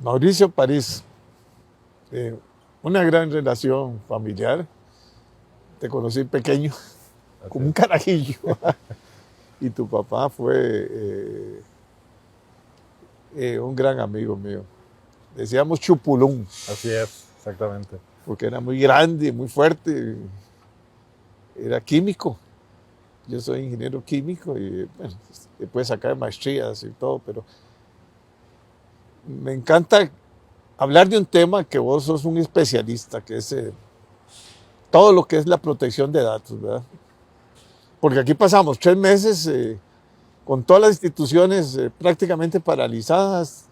Mauricio París, eh, una gran relación familiar. Te conocí pequeño, Así como un es. carajillo. Y tu papá fue un gran amigo mío. Decíamos chupulón, Así es, exactamente. porque era muy grande, muy fuerte. Era químico. Yo soy ingeniero químico y bueno, después sacar maestrías y todo, pero me encanta hablar de un tema que vos sos un especialista, que es todo lo que es la protección de datos, ¿verdad? Porque aquí pasamos 3 meses con todas las instituciones prácticamente paralizadas,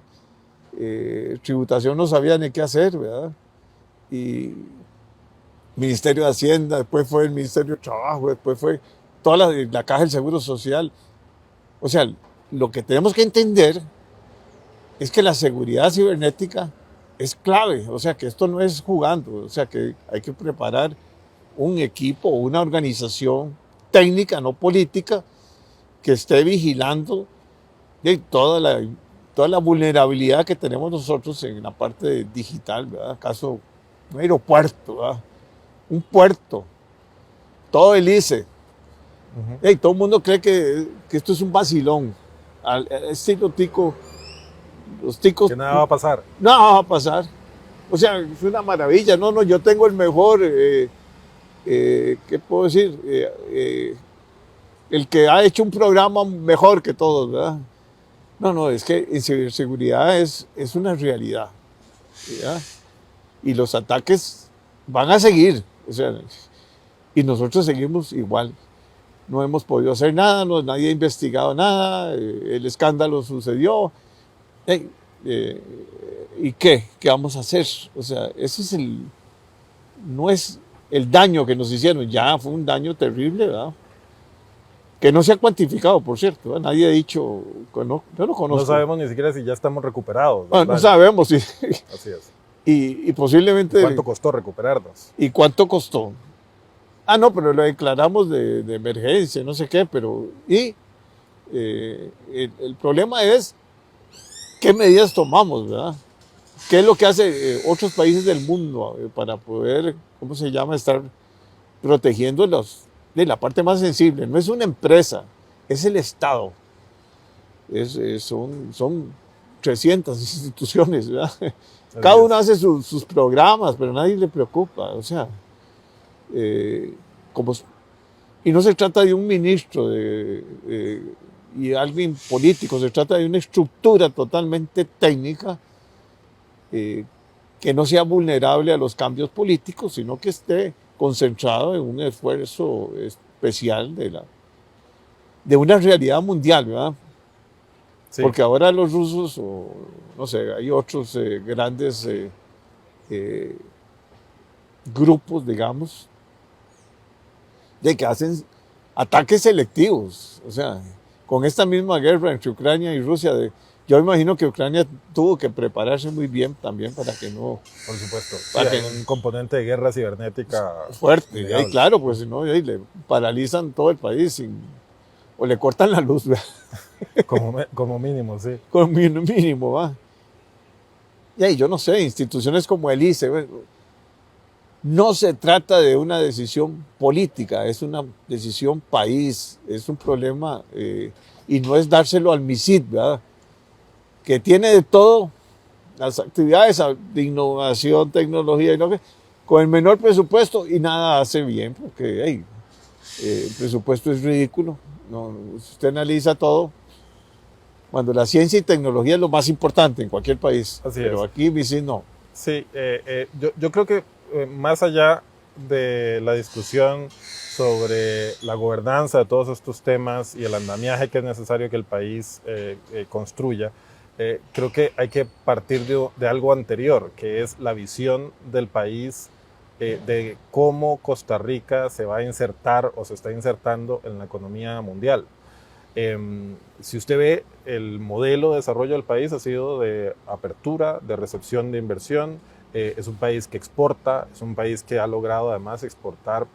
tributación no sabía ni qué hacer, ¿verdad? Y Ministerio de Hacienda, después fue el Ministerio de Trabajo, después fue toda la Caja del Seguro Social. O sea, lo que tenemos que entender es que la seguridad cibernética es clave, o sea, que esto no es jugando, o sea, que hay que preparar un equipo o una organización técnica, no política, que esté vigilando de toda la vulnerabilidad que tenemos nosotros en la parte digital, ¿verdad? Acaso un aeropuerto, ¿verdad? Un puerto, todo el ICE. Ujú. Hey, todo el mundo cree que esto es un vacilón. Al estilo tico, los ticos, Que nada va a pasar. no va a pasar. O sea, es una maravilla. No, no, yo tengo el mejor, ¿qué puedo decir? El que ha hecho un programa mejor que todos, ¿verdad? No, no, es que en ciberseguridad es una realidad, ¿verdad? Y los ataques van a seguir, o sea, y nosotros seguimos igual. No hemos podido hacer nada, no, nadie ha investigado nada, el escándalo sucedió. Hey, eh, ¿y qué? ¿Qué vamos a hacer? O sea, ese es no es el daño que nos hicieron, ya fue un daño terrible, ¿verdad? Que no se ha cuantificado, por cierto, ¿verdad? Nadie ha dicho, no, yo no No conozco. sabemos ni siquiera si ya estamos recuperados del Bueno, no daño. sabemos, Así es. y ¿Y cuánto posiblemente, costó recuperarnos? ¿y cuánto costó? Ah, no, pero lo declaramos de emergencia, no sé qué, pero, el problema es qué medidas tomamos, ¿verdad? ¿Qué es lo que hace otros países del mundo para poder, ¿cómo se llama?, estar protegiendo de la parte más sensible? No es una empresa, es el Estado. Son 300 instituciones, ¿verdad? Así Cada uno es. hace sus programas, pero nadie le preocupa. O sea, eh, como, y no se trata de un ministro y alguien político, se trata de una estructura totalmente técnica eh, que no sea vulnerable a los cambios políticos, sino que esté concentrado en un esfuerzo especial de una realidad mundial, ¿verdad? Sí. Porque ahora los rusos, o no sé, hay otros grandes eh, grupos, digamos, de que hacen ataques selectivos. O sea, con esta misma guerra entre Ucrania y Rusia, yo imagino que Ucrania tuvo que prepararse muy bien también para que no, Por supuesto. Sí, para hay que un componente de guerra cibernética fuerte. Y innegable. claro, pues si no, ahí le paralizan todo el país o le cortan la luz, ¿verdad? Como mínimo, sí. Con mínimo, ¿va? Y ahí yo no sé, instituciones como el ICE, no se trata de una decisión política, es una decisión país, es un problema y no es dárselo al MISID, ¿verdad? Que tiene de todo las actividades de innovación, tecnología, y lo que, con el menor presupuesto y nada hace bien, porque hey, el presupuesto es ridículo. No, si usted analiza todo, cuando la ciencia y tecnología es lo más importante en cualquier país, Así pero es. aquí MISID no. Sí, yo creo que más allá de la discusión sobre la gobernanza de todos estos temas y el andamiaje que es necesario que el país construya, creo que hay que partir de algo anterior, que es la visión del país de cómo Costa Rica se va a insertar o se está insertando en la economía mundial. Si usted ve, el modelo de desarrollo del país ha sido de apertura, de recepción de inversión. Es un país que exporta, es un país que ha logrado además exportar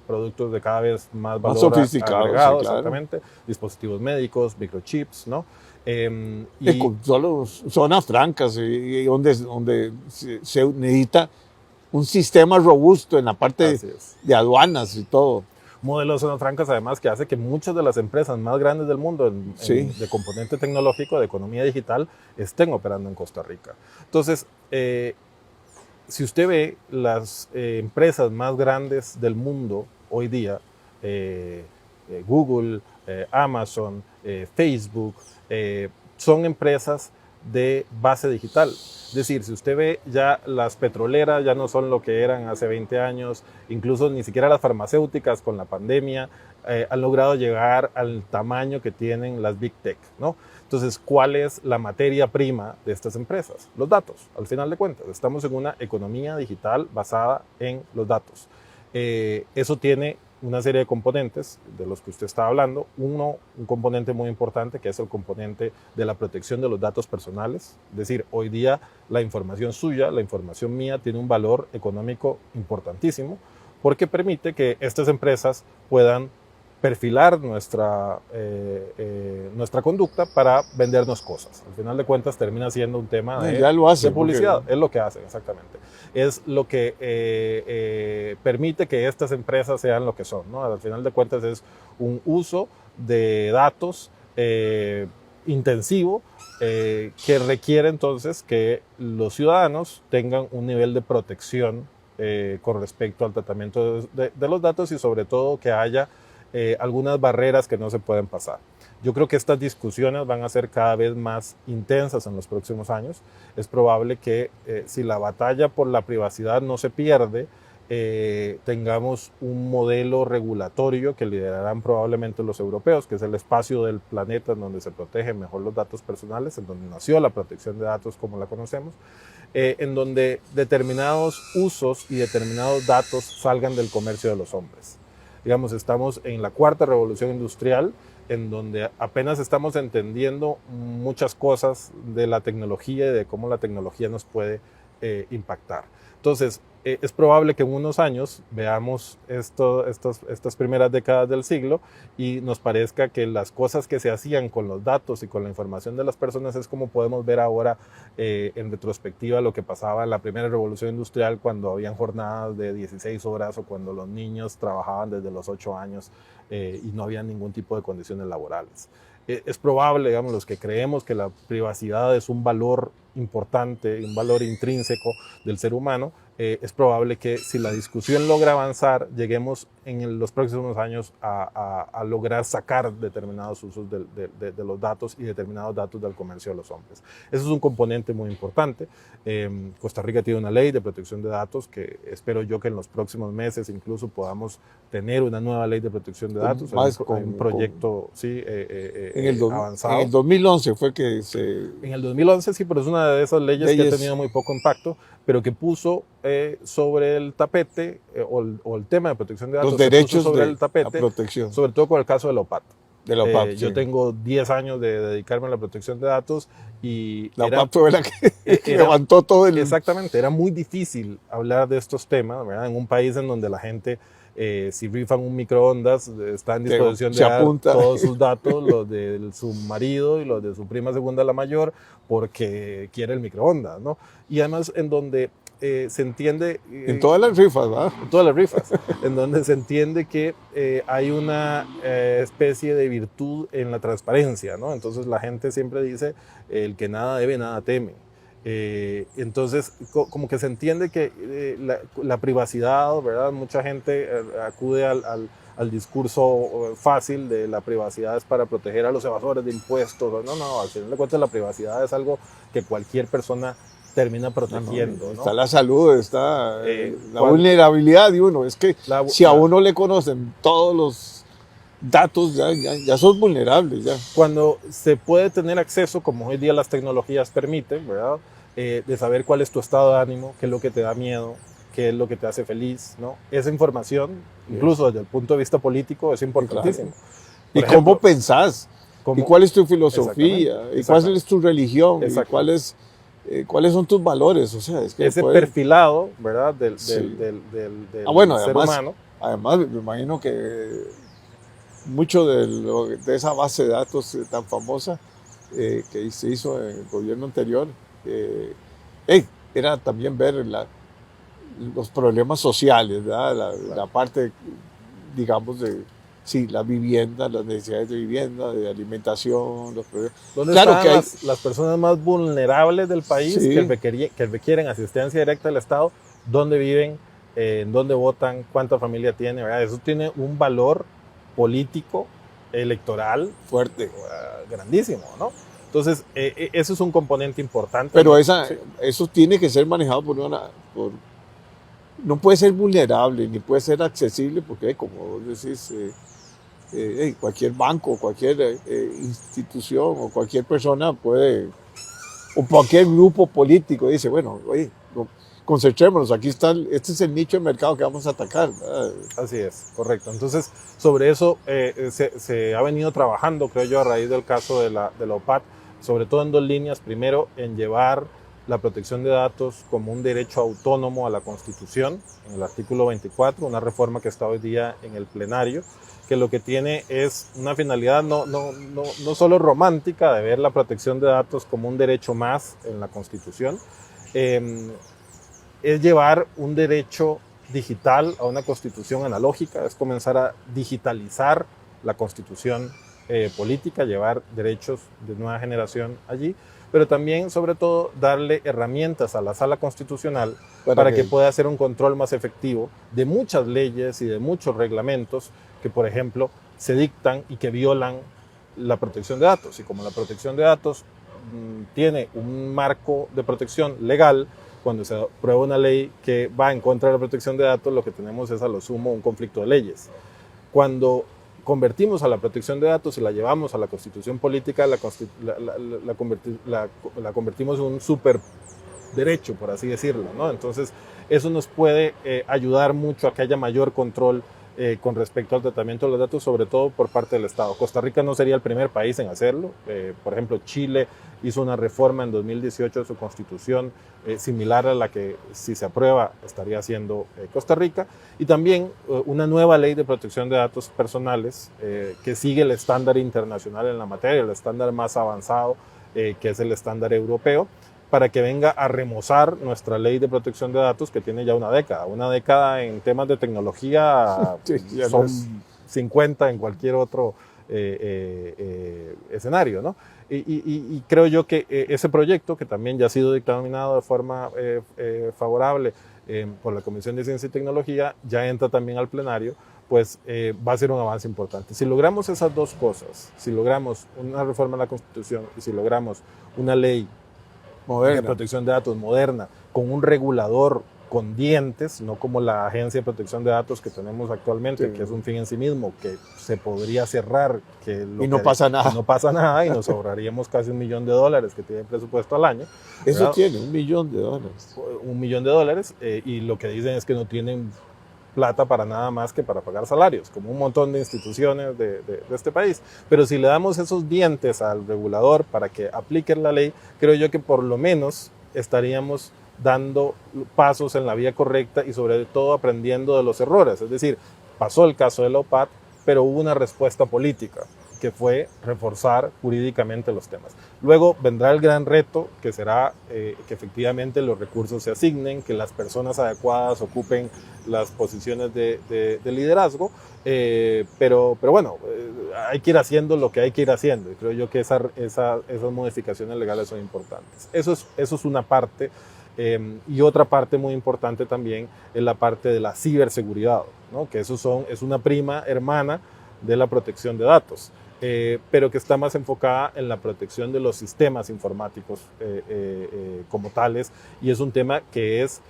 productos de cada vez más Más valor sofisticados, agregado, sí, claro. exactamente, dispositivos médicos, microchips, ¿no? Y con solo zonas francas y donde se necesita un sistema robusto en la parte así es. de aduanas y todo. Modelo de zonas francas, además, que hace que muchas de las empresas más grandes del mundo Sí. de componente tecnológico, de economía digital, estén operando en Costa Rica. Entonces, si usted ve las empresas más grandes del mundo hoy día, Google, Amazon, Facebook, son empresas de base digital. Es decir, si usted ve, ya las petroleras ya no son lo que eran hace 20 años, incluso ni siquiera las farmacéuticas con la pandemia han logrado llegar al tamaño que tienen las Big Tech, ¿no? Entonces, ¿cuál es la materia prima de estas empresas? Los datos, al final de cuentas. Estamos en una economía digital basada en los datos. Eso tiene una serie de componentes de los que usted está hablando. Un componente muy importante, que es el componente de la protección de los datos personales. Es decir, hoy día la información suya, la información mía, tiene un valor económico importantísimo porque permite que estas empresas puedan perfilar nuestra conducta para vendernos cosas. Al final de cuentas termina siendo un tema Ya lo hace, de publicidad. Es lo que hacen, exactamente. Es lo que permite que estas empresas sean lo que son, ¿no? Al final de cuentas es un uso de datos intensivo que requiere entonces que los ciudadanos tengan un nivel de protección con respecto al tratamiento de los datos y sobre todo que haya algunas barreras que no se pueden pasar. Yo creo que estas discusiones van a ser cada vez más intensas en los próximos años. Es probable que si la batalla por la privacidad no se pierde, tengamos un modelo regulatorio que liderarán probablemente los europeos, que es el espacio del planeta en donde se protegen mejor los datos personales, en donde nació la protección de datos como la conocemos, en donde determinados usos y determinados datos salgan del comercio de los hombres. Digamos, estamos en la cuarta revolución industrial, en donde apenas estamos entendiendo muchas cosas de la tecnología y de cómo la tecnología nos puede impactar. Entonces, es probable que en unos años veamos estas primeras décadas del siglo y nos parezca que las cosas que se hacían con los datos y con la información de las personas es como podemos ver ahora en retrospectiva lo que pasaba en la primera revolución industrial, cuando habían jornadas de 16 horas o cuando los niños trabajaban desde los 8 años y no había ningún tipo de condiciones laborales. Es probable, digamos, los que creemos que la privacidad es un valor importante, un valor intrínseco del ser humano, es probable que si la discusión logra avanzar, lleguemos en los próximos años a lograr sacar determinados usos de los datos y determinados datos del comercio de los hombres. Eso es un componente muy importante. Costa Rica tiene una ley de protección de datos que espero yo que en los próximos meses incluso podamos tener una nueva ley de protección de datos. Hay un proyecto avanzado. En el 2011 fue que se... En el 2011 sí, pero es una de esas leyes que ha tenido muy poco impacto, pero que puso sobre el tapete, o el tema de protección de datos, los derechos sobre de el tapete, la protección. sobre todo con el caso de la OPAT. Sí. Yo tengo 10 años de dedicarme a la protección de datos y la OPAT fue la que levantó todo el... Exactamente, era muy difícil hablar de estos temas, ¿verdad? En un país en donde la gente, si rifan un microondas, está en disposición de dar todos sus datos, los de su marido y los de su prima segunda, la mayor, porque quiere el microondas, ¿no? Y además en donde se entiende... en todas las rifas, ¿verdad? En todas las rifas, en donde se entiende que hay una especie de virtud en la transparencia, ¿no? Entonces la gente siempre dice, el que nada debe, nada teme. Entonces, como que se entiende que la privacidad, ¿verdad? Mucha gente acude al discurso fácil de la privacidad es para proteger a los evasores de impuestos. No, al final de cuentas la privacidad es algo que cualquier persona termina protegiendo. Está la salud, está la vulnerabilidad de uno. Es que si a uno le conocen todos los datos, ya sos vulnerable. Ya. Cuando se puede tener acceso, como hoy día las tecnologías permiten, ¿verdad? De saber cuál es tu estado de ánimo, qué es lo que te da miedo, qué es lo que te hace feliz, ¿no? Esa información, incluso desde el punto de vista político, es importantísimo. Claro. ¿Y ejemplo, cómo pensás? ¿Y cuál es tu filosofía? ¿Y cuál es tu religión? ¿Y cuáles son tus valores? O sea, es que ese perfilado, ¿verdad? Del bueno, ser además, humano. además me imagino que mucho de esa base de datos tan famosa que se hizo en el gobierno anterior, era también ver los problemas sociales, ¿verdad? La parte, digamos, de sí, la vivienda, las necesidades de vivienda, de alimentación, los problemas. ¿Dónde Claro están que hay, las personas más vulnerables del país sí, que requieren asistencia directa del Estado? ¿Dónde viven? ¿Dónde votan? ¿Cuánta familia tiene? ¿Verdad? Eso tiene un valor político, electoral, fuerte. grandísimo, ¿no? Entonces, eso es un componente importante. Pero Sí. eso tiene que ser manejado no puede ser vulnerable, ni puede ser accesible, porque como vos decís, cualquier banco, cualquier institución o cualquier persona puede, o cualquier grupo político dice, bueno, oye, concentrémonos, aquí está, este es el nicho de mercado que vamos a atacar, ¿verdad? Así es, correcto. Entonces, sobre eso se ha venido trabajando, creo yo, a raíz del caso de la OPAT, sobre todo en dos líneas. Primero, en llevar la protección de datos como un derecho autónomo a la Constitución, en el artículo 24, una reforma que está hoy día en el plenario, que lo que tiene es una finalidad no solo romántica de ver la protección de datos como un derecho más en la Constitución, es llevar un derecho digital a una Constitución analógica, es comenzar a digitalizar la Constitución política, llevar derechos de nueva generación allí, pero también, sobre todo, darle herramientas a la Sala Constitucional para que pueda hacer un control más efectivo de muchas leyes y de muchos reglamentos que, por ejemplo, se dictan y que violan la protección de datos. Y como la protección de datos tiene un marco de protección legal, cuando se aprueba una ley que va en contra de la protección de datos, lo que tenemos es a lo sumo un conflicto de leyes. Cuando convertimos a la protección de datos y la llevamos a la Constitución política, la convertimos en un super derecho, por así decirlo, ¿no? Entonces, eso nos puede ayudar mucho a que haya mayor control con respecto al tratamiento de los datos, sobre todo por parte del Estado. Costa Rica no sería el primer país en hacerlo. Por ejemplo, Chile hizo una reforma en 2018 de su constitución similar a la que, si se aprueba, estaría haciendo Costa Rica. Y también una nueva ley de protección de datos personales que sigue el estándar internacional en la materia, el estándar más avanzado, que es el estándar europeo, para que venga a remozar nuestra ley de protección de datos que tiene ya una década. Una década en temas de tecnología sí, son 50 en cualquier otro escenario, ¿no? Y creo yo que ese proyecto, que también ya ha sido dictaminado de forma favorable por la Comisión de Ciencia y Tecnología, ya entra también al plenario, pues va a ser un avance importante. Si logramos esas dos cosas, si logramos una reforma de la Constitución y si logramos una ley moderna, de protección de datos moderna, con un regulador con dientes, no como la Agencia de Protección de Datos que tenemos actualmente, sí, que es un fin en sí mismo, que se podría cerrar, y no pasa nada. No pasa nada y nos ahorraríamos casi $1 millón que tiene presupuesto al año. Eso ¿verdad? Tiene $1 millón. $1 millón, y lo que dicen es que no tienen plata para nada más que para pagar salarios, como un montón de instituciones de este país. Pero si le damos esos dientes al regulador para que apliquen la ley, creo yo que por lo menos estaríamos dando pasos en la vía correcta y sobre todo aprendiendo de los errores. Es decir, pasó el caso de la OPAT, pero hubo una respuesta política, que fue reforzar jurídicamente los temas. Luego vendrá el gran reto, que será que efectivamente los recursos se asignen, que las personas adecuadas ocupen las posiciones de liderazgo, pero bueno, hay que ir haciendo lo que hay que ir haciendo, y creo yo que esas modificaciones legales son importantes. Eso es una parte, y otra parte muy importante también es la parte de la ciberseguridad, ¿no? Que es una prima hermana de la protección de datos. Pero que está más enfocada en la protección de los sistemas informáticos como tales, y es un tema que es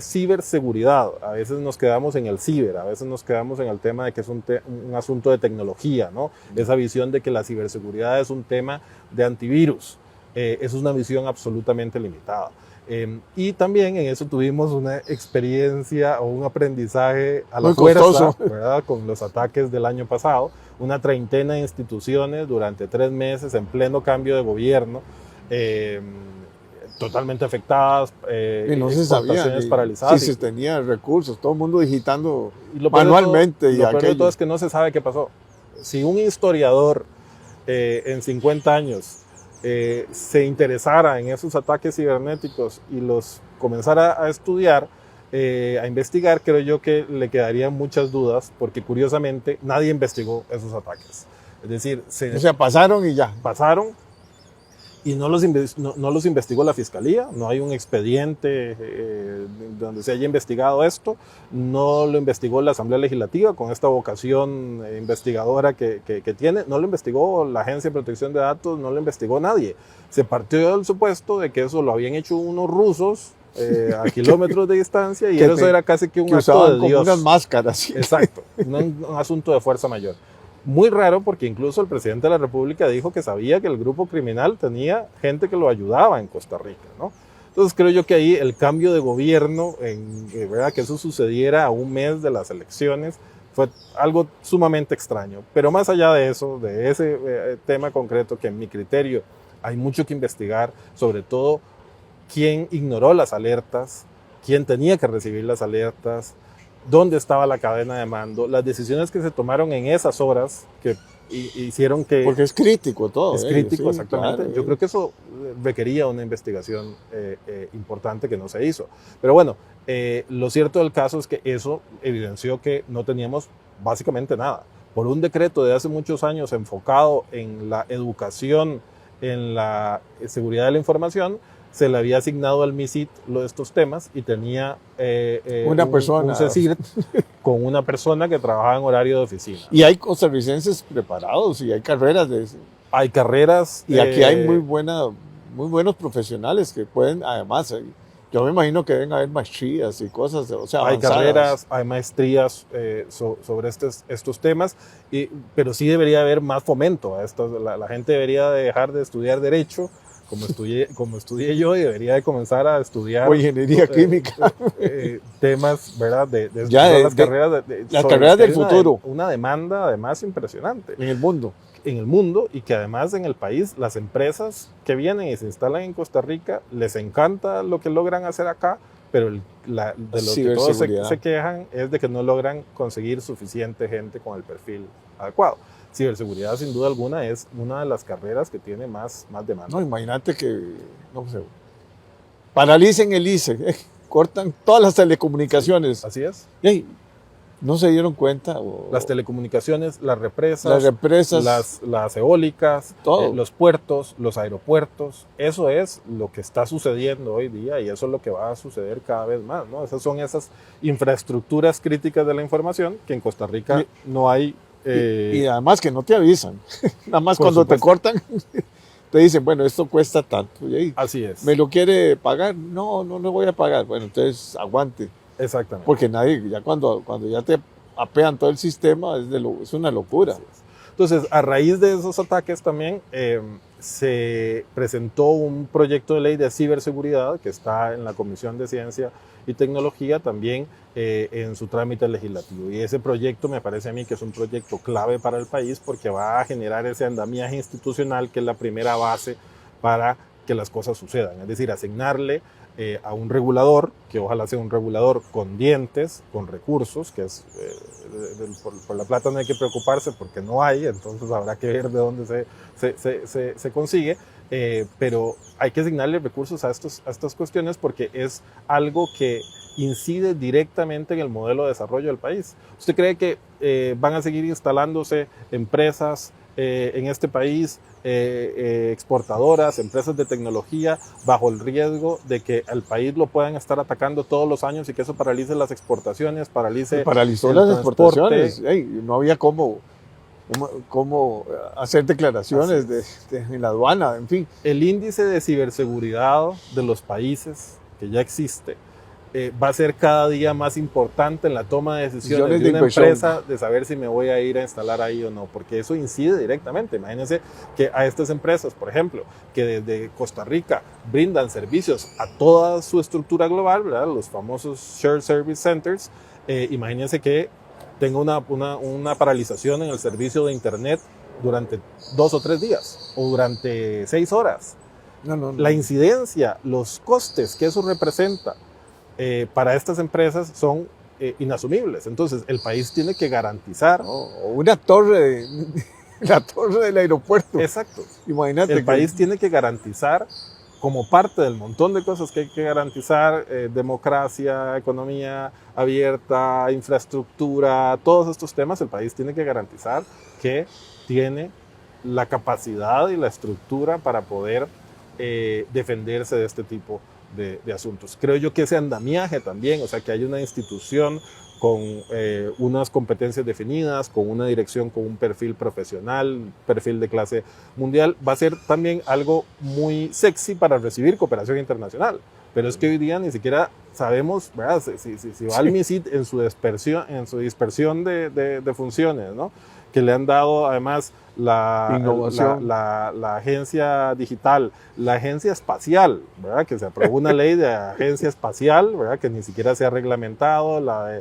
ciberseguridad. A veces nos quedamos en el ciber, a veces nos quedamos en el tema de que es un asunto de tecnología, ¿no? Esa visión de que la ciberseguridad es un tema de antivirus, es una visión absolutamente limitada. Y también en eso tuvimos una experiencia o un aprendizaje a la fuerza, ¿verdad? Con los ataques del año pasado, una treintena de instituciones durante 3 meses en pleno cambio de gobierno, totalmente afectadas, Y no se sabía exportaciones ni paralizadas. si se tenía recursos, todo el mundo digitando Y lo peor de manualmente. todo, Y lo peor de aquello. todo es que no se sabe qué pasó. Si un historiador en 50 años se interesara en esos ataques cibernéticos y los comenzara a estudiar, a investigar, creo yo que le quedarían muchas dudas, porque curiosamente nadie investigó esos ataques. Es decir, O sea, pasaron y ya. pasaron y no los investigó la fiscalía, no hay un expediente donde se haya investigado esto, no lo investigó la Asamblea Legislativa con esta vocación investigadora que tiene, no lo investigó la Agencia de Protección de Datos, no lo investigó nadie. Se partió del supuesto de que eso lo habían hecho unos rusos a kilómetros de distancia y eso era casi que un que acto usaban de como Dios. unas máscaras. Exacto, un asunto de fuerza mayor. Muy raro porque incluso el presidente de la República dijo que sabía que el grupo criminal tenía gente que lo ayudaba en Costa Rica, ¿no? Entonces creo yo que ahí el cambio de gobierno, ¿verdad? Que eso sucediera a un mes de las elecciones, fue algo sumamente extraño. Pero más allá de eso, de ese tema concreto, que en mi criterio hay mucho que investigar, sobre todo quién ignoró las alertas, quién tenía que recibir las alertas, dónde estaba la cadena de mando, las decisiones que se tomaron en esas horas que hicieron que... Porque es crítico todo. Es crítico, sí, exactamente. claro. Yo creo que eso requería una investigación importante que no se hizo. Pero bueno, lo cierto del caso es que eso evidenció que no teníamos básicamente nada. Por un decreto de hace muchos años enfocado en la educación, en la seguridad de la información, se le había asignado al MISIT estos temas y tenía una persona. un CECIRT con una persona que trabajaba en horario de oficina. Y hay costarricenses preparados y hay carreras de eso. Hay carreras. Y aquí hay muy buenos profesionales que pueden, además, yo me imagino que deben haber maestrías y cosas, o sea, hay avanzadas. carreras, hay maestrías sobre estos temas, pero sí debería haber más fomento a esto. La gente debería dejar de estudiar Derecho, como estudié yo, y debería de comenzar a estudiar o ingeniería química. Temas, ¿verdad? Las carreras del futuro. Una demanda además impresionante. En el mundo. En el mundo, y que además en el país las empresas que vienen y se instalan en Costa Rica les encanta lo que logran hacer acá, pero de lo que todos se quejan es de que no logran conseguir suficiente gente con el perfil adecuado. Ciberseguridad, sin duda alguna, es una de las carreras que tiene más demanda. No, imagínate que no sé, paralicen el ICE, cortan todas las telecomunicaciones. Así es. Hey, ¿no se dieron cuenta? Las telecomunicaciones, las represas, las eólicas, los puertos, los aeropuertos, eso es lo que está sucediendo hoy día y eso es lo que va a suceder cada vez más, ¿no? Esas son esas infraestructuras críticas de la información que en Costa Rica no hay. Y además que no te avisan, nada más cuando te cortan te dicen, bueno, esto cuesta tanto. Y así es. ¿Me lo quiere pagar? No lo voy a pagar. Bueno, entonces aguante. Exactamente. Porque nadie, ya cuando ya te apean todo el sistema, es una locura. Entonces, a raíz de esos ataques también se presentó un proyecto de ley de ciberseguridad que está en la Comisión de Ciencia y Tecnología también en su trámite legislativo. Y ese proyecto me parece a mí que es un proyecto clave para el país porque va a generar ese andamiaje institucional que es la primera base para que las cosas sucedan. Es decir, asignarle a un regulador, que ojalá sea un regulador con dientes, con recursos, que es por la plata no hay que preocuparse porque no hay, entonces habrá que ver de dónde se consigue, pero hay que asignarle recursos a estas cuestiones porque es algo que incide directamente en el modelo de desarrollo del país. ¿Usted cree que van a seguir instalándose empresas en este país, exportadoras, empresas de tecnología, bajo el riesgo de que al país lo puedan estar atacando todos los años y que eso paralice las exportaciones, paralizó las exportaciones? No había cómo hacer declaraciones en la aduana, en fin. El índice de ciberseguridad de los países que ya existe va a ser cada día más importante en la toma de decisiones de una empresa de saber si me voy a ir a instalar ahí o no, porque eso incide directamente. Imagínense que a estas empresas, por ejemplo, que desde Costa Rica brindan servicios a toda su estructura global, ¿verdad? Los famosos Shared Service Centers, imagínense que tenga una paralización en el servicio de Internet durante 2 o 3 días o durante 6 horas. No. La incidencia, los costes que eso representa para estas empresas son inasumibles. Entonces, el país tiene que garantizar. O una torre, la torre del aeropuerto. Exacto. Imagínate. El país tiene que garantizar, como parte del montón de cosas que hay que garantizar, democracia, economía abierta, infraestructura, todos estos temas, el país tiene que garantizar que tiene la capacidad y la estructura para poder defenderse de este tipo de asuntos. Creo yo que ese andamiaje también, o sea, que hay una institución con unas competencias definidas, con una dirección, con un perfil profesional, perfil de clase mundial, va a ser también algo muy sexy para recibir cooperación internacional. Pero es que hoy día ni siquiera sabemos, ¿verdad? Si va al MISID en su dispersión de funciones, ¿no? Que le han dado además la agencia digital, la agencia espacial, ¿verdad? Que se aprobó una ley de agencia espacial, ¿verdad? Que ni siquiera se ha reglamentado, la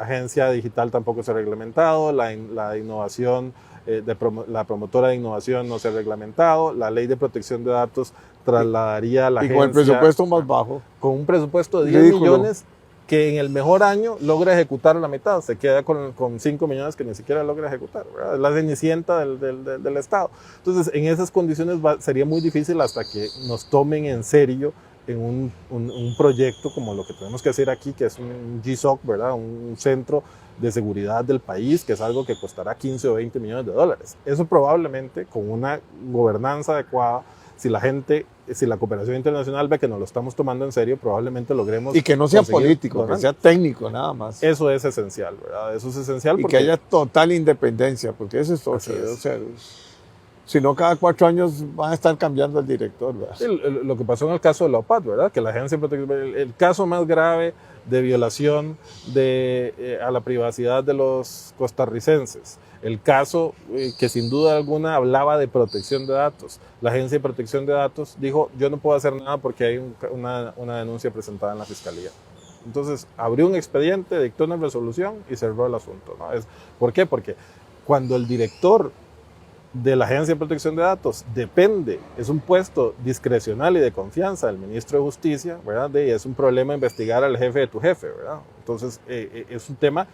agencia digital tampoco se ha reglamentado, la innovación, la promotora de innovación no se ha reglamentado, la ley de protección de datos trasladaría a la agencia. Y con el presupuesto más bajo. Con un presupuesto de 10 millones que en el mejor año logra ejecutar la mitad, se queda con 5 millones que ni siquiera logra ejecutar, ¿verdad? Es la cenicienta del Estado. Entonces, en esas condiciones sería muy difícil hasta que nos tomen en serio en un proyecto como lo que tenemos que hacer aquí, que es un GSOC, ¿verdad? Un centro de seguridad del país, que es algo que costará 15 o 20 millones de dólares. Eso probablemente, con una gobernanza adecuada, si la cooperación internacional ve que nos lo estamos tomando en serio, probablemente logremos. Y que no sea político, que sea técnico nada más. Eso es esencial, ¿verdad? Eso es esencial. Y que haya total independencia, porque eso es todo. O sea, si no, cada 4 años van a estar cambiando el director, ¿verdad? Sí, lo que pasó en el caso de la OPAT, ¿verdad? Que la agencia de protección, el caso más grave de violación a la privacidad de los costarricenses. El caso que sin duda alguna hablaba de protección de datos. La Agencia de Protección de Datos dijo, yo no puedo hacer nada porque hay una denuncia presentada en la Fiscalía. Entonces abrió un expediente, dictó una resolución y cerró el asunto, ¿no? ¿Por qué? Porque cuando el director de la Agencia de Protección de Datos depende, es un puesto discrecional y de confianza del ministro de Justicia, ¿verdad? Y es un problema investigar al jefe de tu jefe, ¿verdad? Entonces es un tema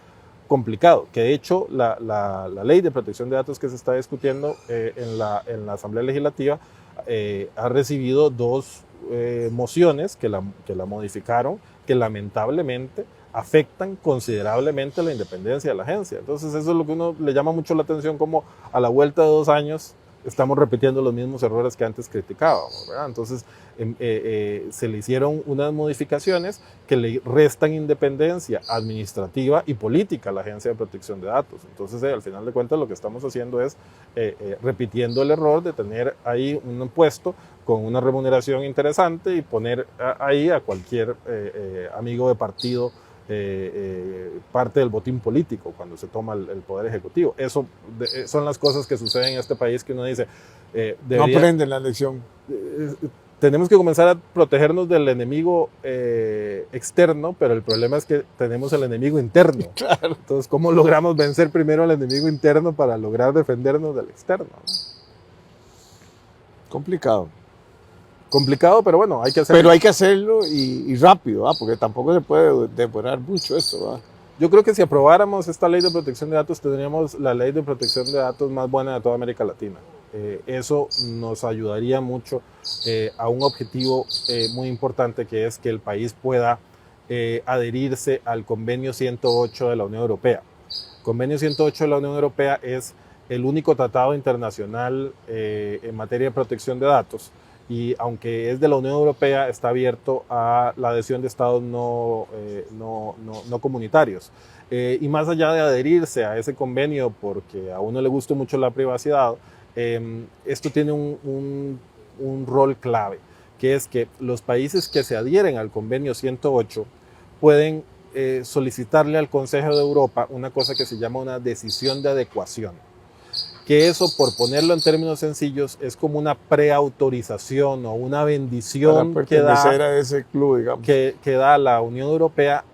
complicado, que de hecho la ley de protección de datos que se está discutiendo en la Asamblea Legislativa ha recibido 2 mociones que la modificaron, que lamentablemente afectan considerablemente la independencia de la agencia. Entonces eso es lo que uno le llama mucho la atención, como a la vuelta de 2 años estamos repitiendo los mismos errores que antes criticábamos, ¿verdad? Entonces se le hicieron unas modificaciones que le restan independencia administrativa y política a la Agencia de Protección de Datos. Entonces al final de cuentas lo que estamos haciendo es repitiendo el error de tener ahí un puesto con una remuneración interesante y poner ahí a cualquier amigo de partido parte del botín político cuando se toma el poder ejecutivo. Eso son las cosas que suceden en este país, que uno dice no aprenden la lección. Tenemos que comenzar a protegernos del enemigo externo, pero el problema es que tenemos el enemigo interno. Claro. Entonces, ¿cómo logramos vencer primero al enemigo interno para lograr defendernos del externo? Complicado. Complicado, pero bueno, hay que hacerlo. Pero hay que hacerlo y rápido, ¿verdad? Porque tampoco se puede demorar mucho esto, ¿verdad? Yo creo que si aprobáramos esta ley de protección de datos, tendríamos la ley de protección de datos más buena de toda América Latina. Eso nos ayudaría mucho a un objetivo muy importante, que es que el país pueda adherirse al Convenio 108 de la Unión Europea. El Convenio 108 de la Unión Europea es el único tratado internacional en materia de protección de datos, y aunque es de la Unión Europea, está abierto a la adhesión de estados no comunitarios. Y más allá de adherirse a ese convenio porque a uno le gusta mucho la privacidad, esto tiene un rol clave, que es que los países que se adhieren al convenio 108 pueden solicitarle al Consejo de Europa una cosa que se llama una decisión de adecuación. Que eso, por ponerlo en términos sencillos, es como una preautorización o una bendición para pertenecer a ese club, digamos. Que da la Unión Europea,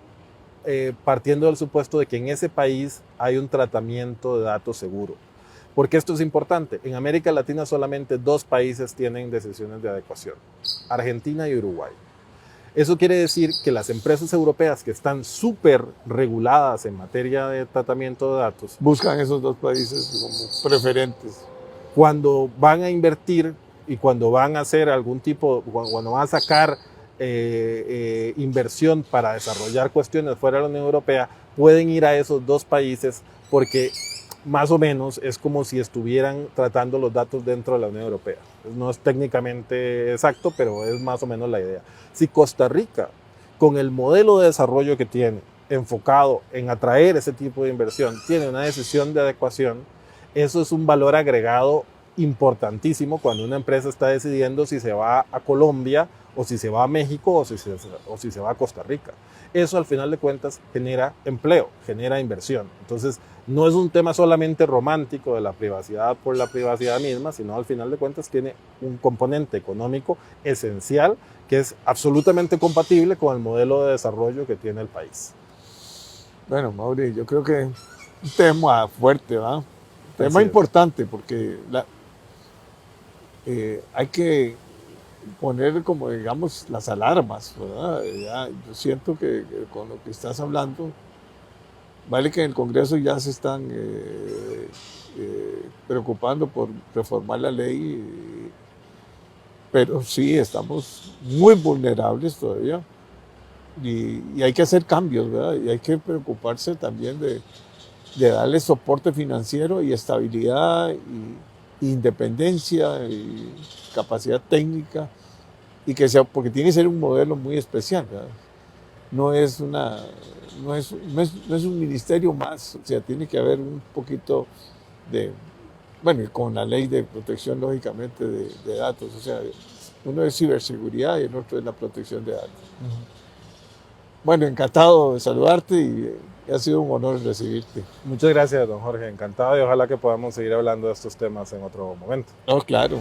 partiendo del supuesto de que en ese país hay un tratamiento de datos seguro. ¿Por qué esto es importante? En América Latina solamente 2 países tienen decisiones de adecuación, Argentina y Uruguay. Eso quiere decir que las empresas europeas que están súper reguladas en materia de tratamiento de datos, buscan esos 2 países como preferentes. cuando van a invertir y cuando van a hacer algún tipo, cuando van a sacar inversión para desarrollar cuestiones fuera de la Unión Europea, pueden ir a esos 2 países porque más o menos es como si estuvieran tratando los datos dentro de la Unión Europea. No es técnicamente exacto, pero es más o menos la idea. Si Costa Rica, con el modelo de desarrollo que tiene, enfocado en atraer ese tipo de inversión, tiene una decisión de adecuación, eso es un valor agregado importantísimo cuando una empresa está decidiendo si se va a Colombia o si se va a México o si se va a Costa Rica. Eso al final de cuentas genera empleo, genera inversión. Entonces no es un tema solamente romántico de la privacidad por la privacidad misma, sino al final de cuentas tiene un componente económico esencial que es absolutamente compatible con el modelo de desarrollo que tiene el país. Bueno, Mauri, yo creo que un tema fuerte, ¿verdad? Un tema importante porque hay que poner como digamos las alarmas, ¿verdad? Yo siento que con lo que estás hablando, vale que en el Congreso ya se están preocupando por reformar la ley, pero sí estamos muy vulnerables todavía y hay que hacer cambios, ¿verdad? Y hay que preocuparse también de darle soporte financiero y estabilidad y independencia y capacidad técnica, y que sea, porque tiene que ser un modelo muy especial, ¿verdad? No es un ministerio más, o sea, tiene que haber un poquito de, bueno, con la ley de protección lógicamente de datos, o sea, uno es ciberseguridad y el otro es la protección de datos. Bueno, encantado de saludarte y ha sido un honor recibirte. Muchas gracias, don Jorge, encantado y ojalá que podamos seguir hablando de estos temas en otro momento. No, claro.